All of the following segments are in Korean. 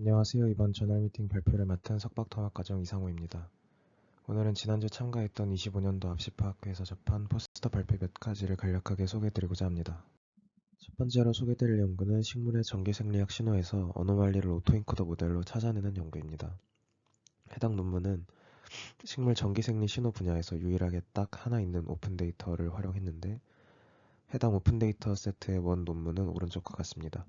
안녕하세요. 이번 저널 미팅 발표를 맡은 석박통합과정 이상호입니다. 오늘은 지난주 참가했던 25년도 합시파학회에서 접한 포스터 발표 몇 가지를 간략하게 소개해드리고자 합니다. 첫 번째로 소개드릴 연구는 식물의 전기생리학 신호에서 어노말리를 오토인코더 모델로 찾아내는 연구입니다. 해당 논문은 식물 전기생리 신호 분야에서 유일하게 딱 하나 있는 오픈 데이터를 활용했는데 해당 오픈 데이터 세트의 원 논문은 오른쪽과 같습니다.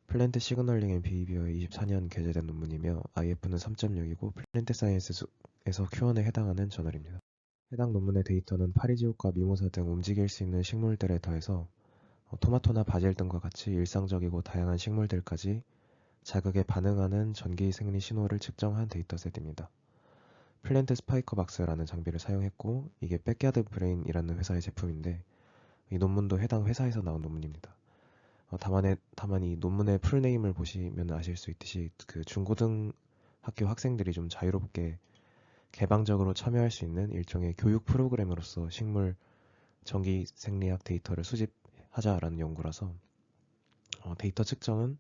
플랜트 시그널링 앤 비헤비어에 24년 게재된 논문이며 IF는 3.6이고 플랜트 사이언스에서 Q1에 해당하는 저널입니다. 해당 논문의 데이터는 파리지옥과 미모사 등 움직일 수 있는 식물들에 더해서 토마토나 바질 등과 같이 일상적이고 다양한 식물들까지 자극에 반응하는 전기 생리 신호를 측정한 데이터셋입니다. 플랜트 스파이커 박스라는 장비를 사용했고 이게 백야드 브레인이라는 회사의 제품인데 이 논문도 해당 회사에서 나온 논문입니다. 다만 이 논문의 풀네임을 보시면 아실 수 있듯이 그 중고등학교 학생들이 좀 자유롭게 개방적으로 참여할 수 있는 일종의 교육 프로그램으로서 식물 전기 생리학 데이터를 수집하자라는 연구라서 데이터 측정은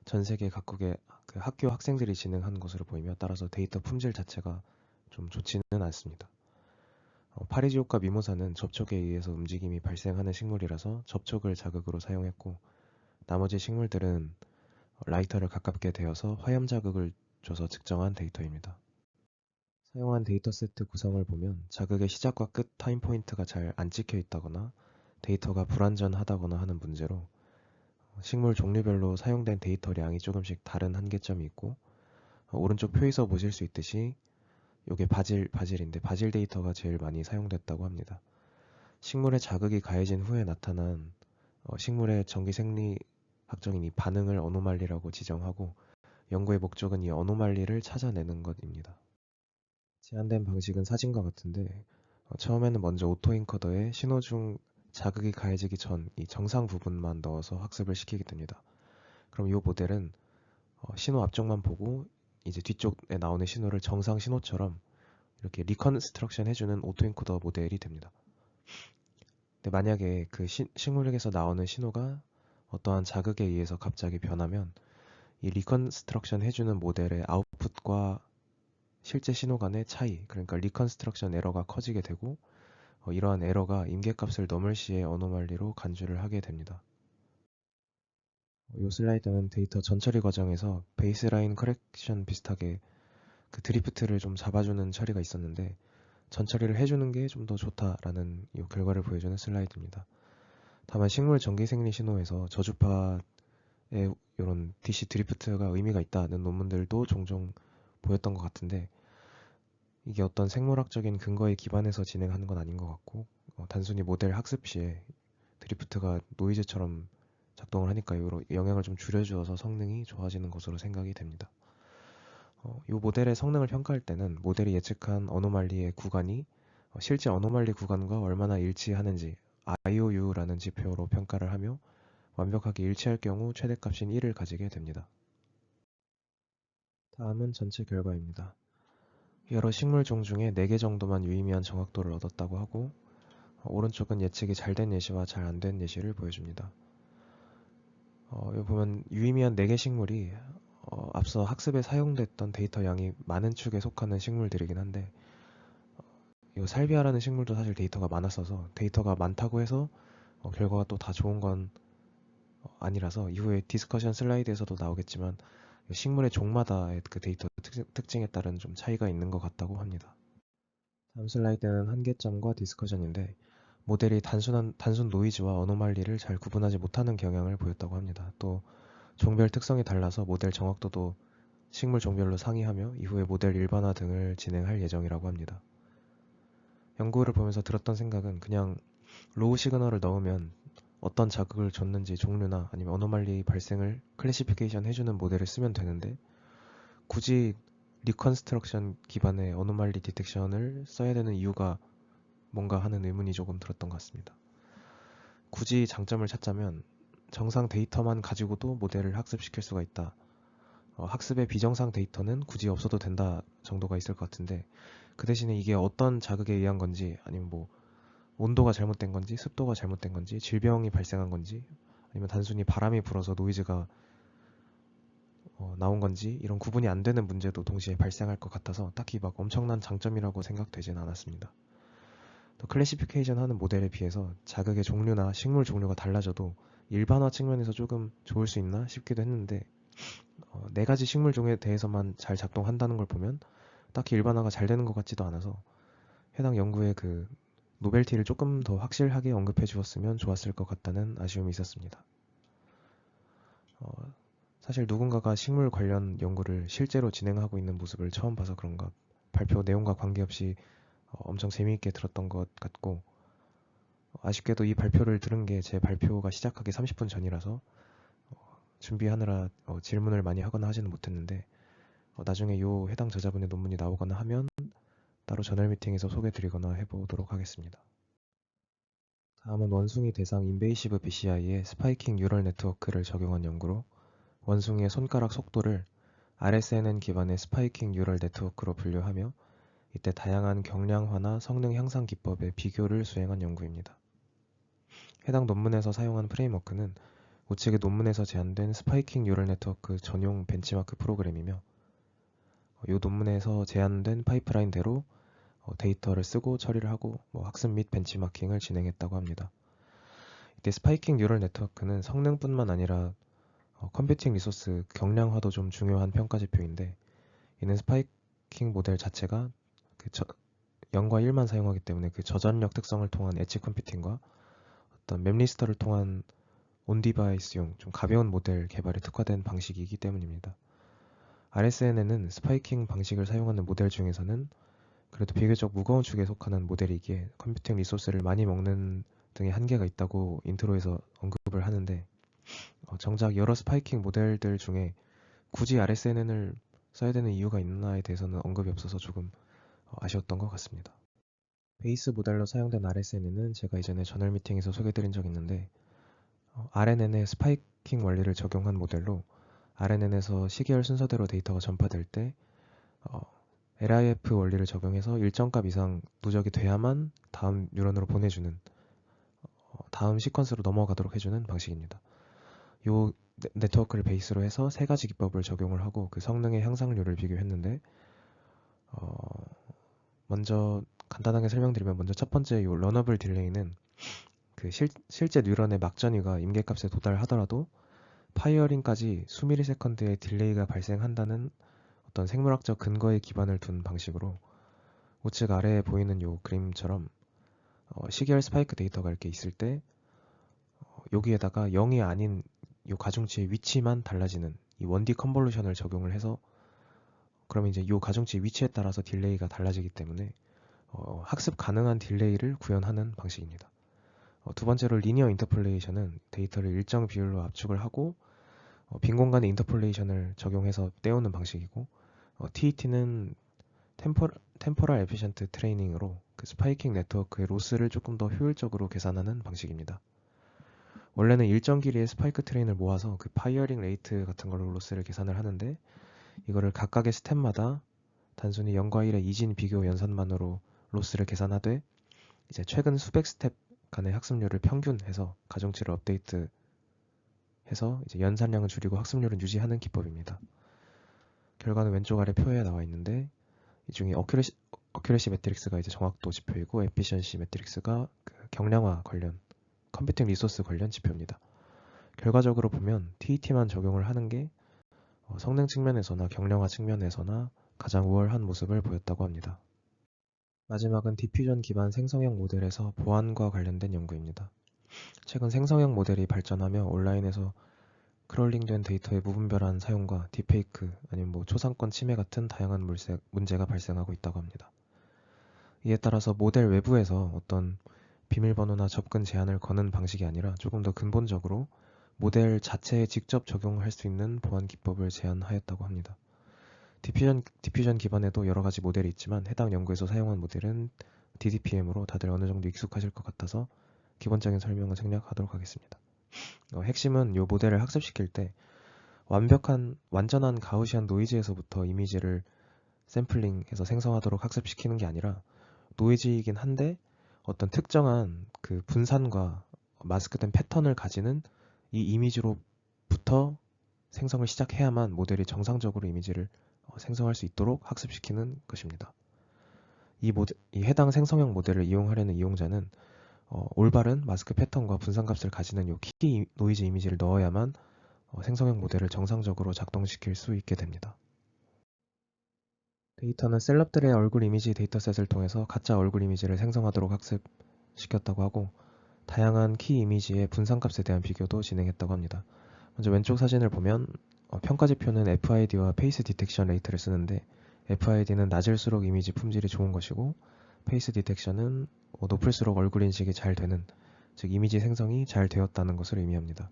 전 세계 각국의 그 학교 학생들이 진행한 것으로 보이며 따라서 데이터 품질 자체가 좀 좋지는 않습니다. 파리지옥과 미모사는 접촉에 의해서 움직임이 발생하는 식물이라서 접촉을 자극으로 사용했고 나머지 식물들은 라이터를 가깝게 대어서 화염 자극을 줘서 측정한 데이터입니다. 사용한 데이터 세트 구성을 보면 자극의 시작과 끝 타임 포인트가 잘 안 찍혀 있다거나 데이터가 불완전하다거나 하는 문제로 식물 종류별로 사용된 데이터량이 조금씩 다른 한계점이 있고 오른쪽 표에서 보실 수 있듯이 이게 바질인데 바질 데이터가 제일 많이 사용됐다고 합니다. 식물의 자극이 가해진 후에 나타난 식물의 전기생리학적인 이 반응을 어노말리라고 지정하고 연구의 목적은 이 어노말리를 찾아내는 것입니다. 제안된 방식은 사진과 같은데 처음에는 먼저 오토인커더에 신호 중 자극이 가해지기 전 이 정상 부분만 넣어서 학습을 시키게 됩니다. 그럼 이 모델은 신호 앞쪽만 보고 이제 뒤쪽에 나오는 신호를 정상 신호처럼 이렇게 리컨스트럭션 해주는 오토인코더 모델이 됩니다. 근데 만약에 그 식물에게서 나오는 신호가 어떠한 자극에 의해서 갑자기 변하면 이 리컨스트럭션 해주는 모델의 아웃풋과 실제 신호 간의 차이, 그러니까 리컨스트럭션 에러가 커지게 되고 이러한 에러가 임계값을 넘을 시에 어노말리로 간주를 하게 됩니다. 이 슬라이드는 데이터 전처리 과정에서 베이스라인 커렉션 비슷하게 그 드리프트를 좀 잡아주는 처리가 있었는데 전처리를 해주는 게 좀 더 좋다라는 이 결과를 보여주는 슬라이드입니다. 다만 식물 전기 생리 신호에서 저주파의 이런 DC 드리프트가 의미가 있다는 논문들도 종종 보였던 것 같은데 이게 어떤 생물학적인 근거에 기반해서 진행하는 건 아닌 것 같고 단순히 모델 학습 시에 드리프트가 노이즈처럼 작동을 하니까 영향을 좀 줄여주어서 성능이 좋아지는 것으로 생각이 됩니다. 이 모델의 성능을 평가할 때는 모델이 예측한 어노말리의 구간이 실제 어노말리 구간과 얼마나 일치하는지 IOU라는 지표로 평가를 하며 완벽하게 일치할 경우 최대값인 1을 가지게 됩니다. 다음은 전체 결과입니다. 여러 식물종 중에 4개 정도만 유의미한 정확도를 얻었다고 하고 오른쪽은 예측이 잘 된 예시와 잘 안 된 예시를 보여줍니다. 여기 보면 유의미한 4개 식물이 앞서 학습에 사용됐던 데이터 양이 많은 축에 속하는 식물들이긴 한데 이 살비아라는 식물도 사실 데이터가 많았어서 데이터가 많다고 해서 결과가 또 다 좋은 건 아니라서 이후에 디스커션 슬라이드에서도 나오겠지만 식물의 종마다의 그 데이터 특징에 따른 좀 차이가 있는 것 같다고 합니다. 다음 슬라이드는 한계점과 디스커션인데 모델이 단순 노이즈와 어노말리를 잘 구분하지 못하는 경향을 보였다고 합니다. 또 종별 특성이 달라서 모델 정확도도 식물 종별로 상이하며 이후에 모델 일반화 등을 진행할 예정이라고 합니다. 연구를 보면서 들었던 생각은 그냥 로우 시그널을 넣으면 어떤 자극을 줬는지 종류나 아니면 어노말리 발생을 클래시피케이션 해주는 모델을 쓰면 되는데 굳이 리컨스트럭션 기반의 어노말리 디텍션을 써야 되는 이유가 뭔가 하는 의문이 조금 들었던 것 같습니다. 굳이 장점을 찾자면 정상 데이터만 가지고도 모델을 학습시킬 수가 있다. 학습의 비정상 데이터는 굳이 없어도 된다 정도가 있을 것 같은데 그 대신에 이게 어떤 자극에 의한 건지 아니면 뭐 온도가 잘못된 건지 습도가 잘못된 건지 질병이 발생한 건지 아니면 단순히 바람이 불어서 노이즈가 나온 건지 이런 구분이 안 되는 문제도 동시에 발생할 것 같아서 딱히 막 엄청난 장점이라고 생각되진 않았습니다. 또 클래시피케이션 하는 모델에 비해서 자극의 종류나 식물 종류가 달라져도 일반화 측면에서 조금 좋을 수 있나 싶기도 했는데 네 가지 식물 종에 대해서만 잘 작동한다는 걸 보면 딱히 일반화가 잘 되는 것 같지도 않아서 해당 연구의 그 노벨티를 조금 더 확실하게 언급해 주었으면 좋았을 것 같다는 아쉬움이 있었습니다. 사실 누군가가 식물 관련 연구를 실제로 진행하고 있는 모습을 처음 봐서 그런가 발표 내용과 관계없이 엄청 재미있게 들었던 것 같고 아쉽게도 이 발표를 들은 게 제 발표가 시작하기 30분 전이라서 준비하느라 질문을 많이 하거나 하지는 못했는데 나중에 요 해당 저자분의 논문이 나오거나 하면 따로 저널 미팅에서 소개드리거나 해보도록 하겠습니다. 다음은 원숭이 대상 인베이시브 BCI에 스파이킹 뉴럴 네트워크를 적용한 연구로 원숭이의 손가락 속도를 RSNN 기반의 스파이킹 뉴럴 네트워크로 분류하며 이때 다양한 경량화나 성능 향상 기법의 비교를 수행한 연구입니다. 해당 논문에서 사용한 프레임워크는 우측의 논문에서 제안된 스파이킹 뉴럴 네트워크 전용 벤치마크 프로그램이며 이 논문에서 제안된 파이프라인대로 데이터를 쓰고 처리를 하고 학습 및 벤치마킹을 진행했다고 합니다. 이때 스파이킹 뉴럴 네트워크는 성능뿐만 아니라 컴퓨팅 리소스 경량화도 좀 중요한 평가지표인데 이는 스파이킹 모델 자체가 0과 1만 사용하기 때문에 그 저전력 특성을 통한 엣지 컴퓨팅과 어떤 맵리스터를 통한 온디바이스용 좀 가벼운 모델 개발에 특화된 방식이기 때문입니다. RSNN은 스파이킹 방식을 사용하는 모델 중에서는 그래도 비교적 무거운 축에 속하는 모델이기에 컴퓨팅 리소스를 많이 먹는 등의 한계가 있다고 인트로에서 언급을 하는데 정작 여러 스파이킹 모델들 중에 굳이 RSNN을 써야 되는 이유가 있나에 대해서는 언급이 없어서 조금 아쉬웠던 것 같습니다. 베이스 모델로 사용된 RSNN은 제가 이전에 저널 미팅에서 소개드린 적이 있는데 RNN의 스파이킹 원리를 적용한 모델로 RNN에서 시계열 순서대로 데이터가 전파될 때 LIF 원리를 적용해서 일정 값 이상 누적이 돼야만 다음 뉴런으로 보내주는 다음 시퀀스로 넘어가도록 해주는 방식입니다. 이 네트워크를 베이스로 해서 세 가지 기법을 적용을 하고 그 성능의 향상률을 비교했는데 먼저 간단하게 설명드리면 먼저 첫 번째 이 러너블 딜레이는 그 실제 뉴런의 막전위가 임계값에 도달하더라도 파이어링까지 수미리세컨드의 딜레이가 발생한다는 어떤 생물학적 근거에 기반을 둔 방식으로 우측 아래에 보이는 이 그림처럼 시계열 스파이크 데이터가 이렇게 있을 때 여기에다가 0이 아닌 이 가중치의 위치만 달라지는 이 1D 컨볼루션을 적용을 해서 그러면 이제 이 가중치 위치에 따라서 딜레이가 달라지기 때문에 학습 가능한 딜레이를 구현하는 방식입니다. 두 번째로 리니어 인터폴레이션은 데이터를 일정 비율로 압축을 하고 빈 공간에 인터폴레이션을 적용해서 떼우는 방식이고 TET는 템포럴 에피션트 트레이닝으로 그 스파이킹 네트워크의 로스를 조금 더 효율적으로 계산하는 방식입니다. 원래는 일정 길이의 스파이크 트레인을 모아서 그 파이어링 레이트 같은 걸로 로스를 계산을 하는데 이거를 각각의 스텝마다 단순히 0과 1의 이진 비교 연산만으로 로스를 계산하되 이제 최근 수백 스텝 간의 학습률을 평균해서 가중치를 업데이트 해서 이제 연산량을 줄이고 학습률을 유지하는 기법입니다. 결과는 왼쪽 아래 표에 나와 있는데 이 중에 어큐레시 매트릭스가 이제 정확도 지표이고 에피션시 매트릭스가 그 경량화 관련 컴퓨팅 리소스 관련 지표입니다. 결과적으로 보면 TET만 적용을 하는 게 성능 측면에서나 경량화 측면에서나 가장 우월한 모습을 보였다고 합니다. 마지막은 디퓨전 기반 생성형 모델에서 보안과 관련된 연구입니다. 최근 생성형 모델이 발전하며 온라인에서 크롤링된 데이터의 무분별한 사용과 딥페이크 아니면 초상권 침해 같은 다양한 문제가 발생하고 있다고 합니다. 이에 따라서 모델 외부에서 어떤 비밀번호나 접근 제한을 거는 방식이 아니라 조금 더 근본적으로 모델 자체에 직접 적용할 수 있는 보안 기법을 제안하였다고 합니다. 디퓨전 기반에도 여러 가지 모델이 있지만 해당 연구에서 사용한 모델은 DDPM으로 다들 어느 정도 익숙하실 것 같아서 기본적인 설명을 생략하도록 하겠습니다. 핵심은 이 모델을 학습시킬 때 완전한 가우시안 노이즈에서부터 이미지를 샘플링해서 생성하도록 학습시키는 게 아니라 노이즈이긴 한데 어떤 특정한 그 분산과 마스크된 패턴을 가지는 이 이미지로부터 생성을 시작해야만 모델이 정상적으로 이미지를 생성할 수 있도록 학습시키는 것입니다. 이 해당 생성형 모델을 이용하려는 이용자는 올바른 마스크 패턴과 분산값을 가지는 요 키 노이즈 이미지를 넣어야만 생성형 모델을 정상적으로 작동시킬 수 있게 됩니다. 데이터는 셀럽들의 얼굴 이미지 데이터셋을 통해서 가짜 얼굴 이미지를 생성하도록 학습시켰다고 하고, 다양한 키 이미지의 분산값에 대한 비교도 진행했다고 합니다. 먼저 왼쪽 사진을 보면 평가지표는 FID와 페이스 디텍션 레이트를 쓰는데, FID는 낮을수록 이미지 품질이 좋은 것이고, 페이스 디텍션은 높을수록 얼굴 인식이 잘 되는, 즉 이미지 생성이 잘 되었다는 것을 의미합니다.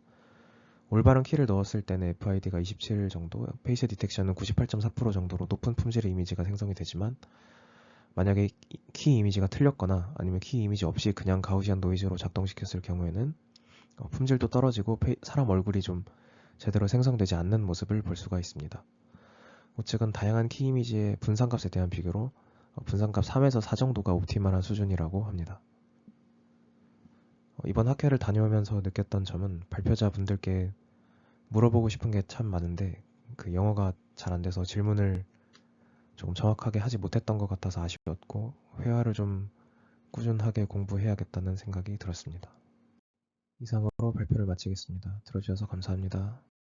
올바른 키를 넣었을 때는 FID가 27 정도, 페이스 디텍션은 98.4% 정도로 높은 품질의 이미지가 생성이 되지만, 만약에 키 이미지가 틀렸거나 아니면 키 이미지 없이 그냥 가우시안 노이즈로 작동시켰을 경우에는 품질도 떨어지고 사람 얼굴이 좀 제대로 생성되지 않는 모습을 볼 수가 있습니다. 우측은 다양한 키 이미지의 분산값에 대한 비교로 분산값 3에서 4 정도가 옵티멀한 수준이라고 합니다. 이번 학회를 다녀오면서 느꼈던 점은, 발표자분들께 물어보고 싶은 게 참 많은데 그 영어가 잘 안 돼서 질문을 조금 정확하게 하지 못했던 것 같아서 아쉬웠고, 회화를 좀 꾸준하게 공부해야겠다는 생각이 들었습니다. 이상으로 발표를 마치겠습니다. 들어주셔서 감사합니다.